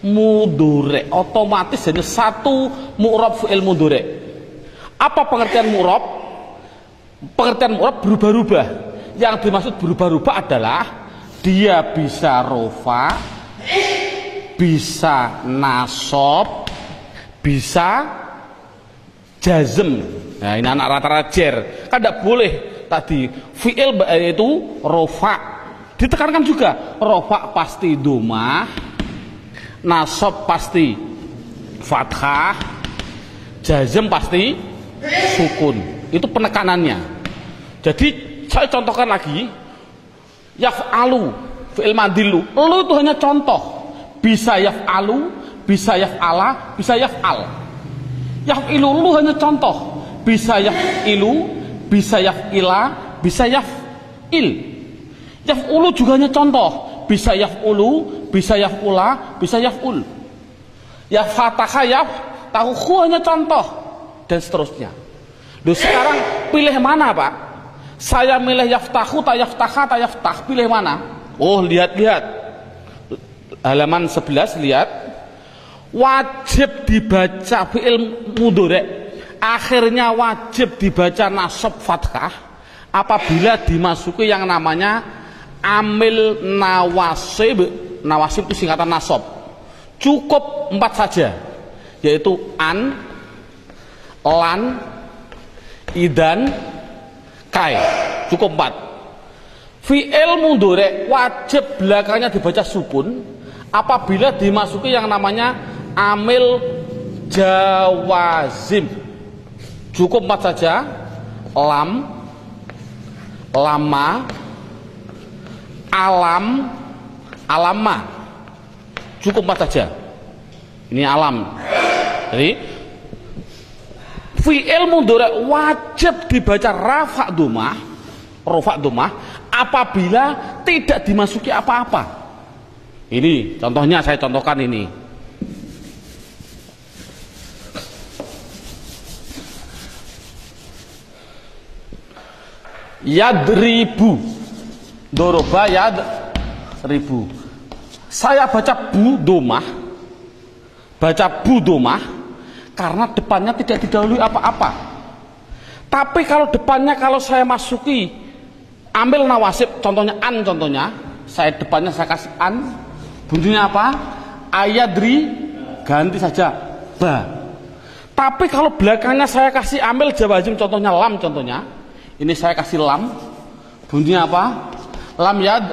mudhari', otomatis jadi satu mu'rab fi'il mudhari'. Apa pengertian mu'rab? Pengertian mu'rab berubah-ubah. Yang dimaksud berubah-ubah adalah dia bisa rofa, bisa nasob, bisa jazm. Nah ini anak rata-rata jer. Kan tidak boleh tadi fi'il itu rofa, ditekankan juga rofa pasti domah, nasob pasti fathah, jazm pasti sukun. Itu penekanannya. Jadi saya contohkan lagi, yaf'alu fi'il madilu, lu itu hanya contoh. Bisa yaf'alu, bisa yaf'ala, bisa yaf'al. Yaf'ilu lu hanya contoh. Bisa yaf'ilu, bisa yaf'ila, bisa yaf'il. Yaf'ulu juga hanya contoh. Bisa yaf'ulu, bisa yaf'ula, bisa yaf'ul. Ya fatahah yaf, tahu hanya contoh. dan seterusnya. Loh, sekarang pilih mana Pak? Saya milih yaftahu, tak yaftaha, tak yaftah, pilih mana? Oh, lihat-lihat halaman 11, lihat. Wajib dibaca fi'il mudhari', akhirnya wajib dibaca nasab fathah apabila dimasuki yang namanya amil nawasib. Nawasib itu singkatan nasab. Cukup 4 saja, yaitu an, lan, idan, kai. Cukup 4. Fi'il mudhari' wajib belakangnya dibaca sukun apabila dimasuki yang namanya amil jawazim. Cukup 4 saja. Lam, lama, alam, alama. Cukup 4 saja. Ini alam. Jadi fi'il mudhari' wajib dibaca rafa' dhammah apabila tidak dimasuki apa-apa. Ini contohnya, saya contohkan ini. Yadribu, doroba yadribu. Saya baca bu domah, karena depannya tidak didahului apa-apa. Tapi kalau depannya, kalau saya masuki ambil nawasib, contohnya an, saya depannya saya kasih an, bunyinya apa? Ayadri, ganti saja ba. Tapi kalau belakangnya saya kasih ambil jawazim, contohnya lam, ini saya kasih lam, bunyinya apa? Lam yad,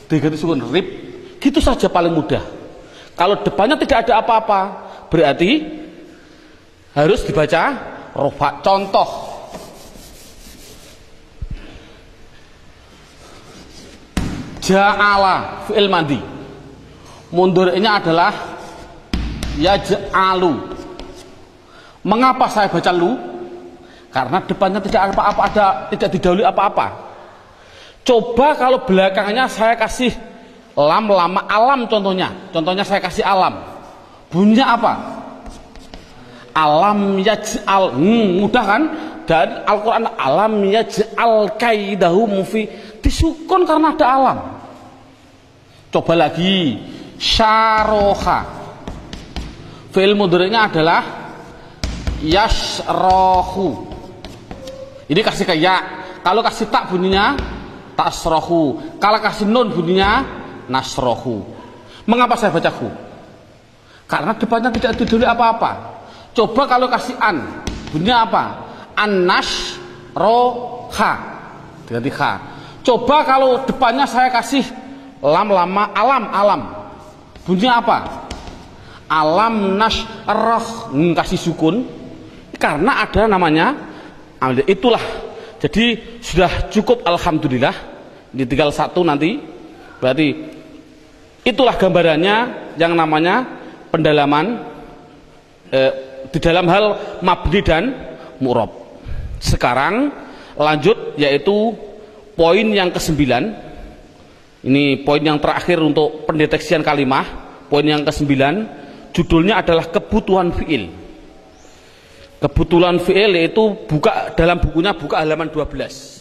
diganti sukun rib, gitu saja paling mudah. Kalau depannya tidak ada apa-apa, berarti harus dibaca rofa. Contoh, ja'ala fi'il madi, mundhari'nya adalah yaj'alu. Mengapa saya baca lu? Karena depannya tidak apa-apa, tidak didahului apa-apa. Coba kalau belakangnya saya kasih lam, lama, alam, contohnya saya kasih alam, bunyinya apa? Alam yaj'al. Mudah kan? Dan Al-Quran, alam yaj'al kaidahum fi, disukun karena ada alam. Coba lagi, syaroha, fi'il mudhari'nya adalah yasrohu. Ini kasih ke ya, kalau kasih tak bunyinya tasrohu, kalau kasih nun bunyinya nasrohu. Mengapa saya baca hu? Karena depannya tidak didahului apa-apa. Coba kalau kasih an, bunyinya apa? An-nash roha, diganti kha. Coba kalau depannya saya kasih lam, lama, alam, bunyinya apa? Alam nash roh, kasih sukun karena ada namanya. Itulah, jadi sudah cukup, alhamdulillah. Ini tinggal 1 nanti. Berarti itulah gambarannya yang namanya pendalaman di dalam hal mabni dan mu'rab. Sekarang lanjut, yaitu poin yang ke-9. Ini poin yang terakhir untuk pendeteksian kalimah. Poin yang ke-9, judulnya adalah kebutuhan fi'il. Kebetulan fi'il, yaitu buka dalam bukunya, buka halaman 12.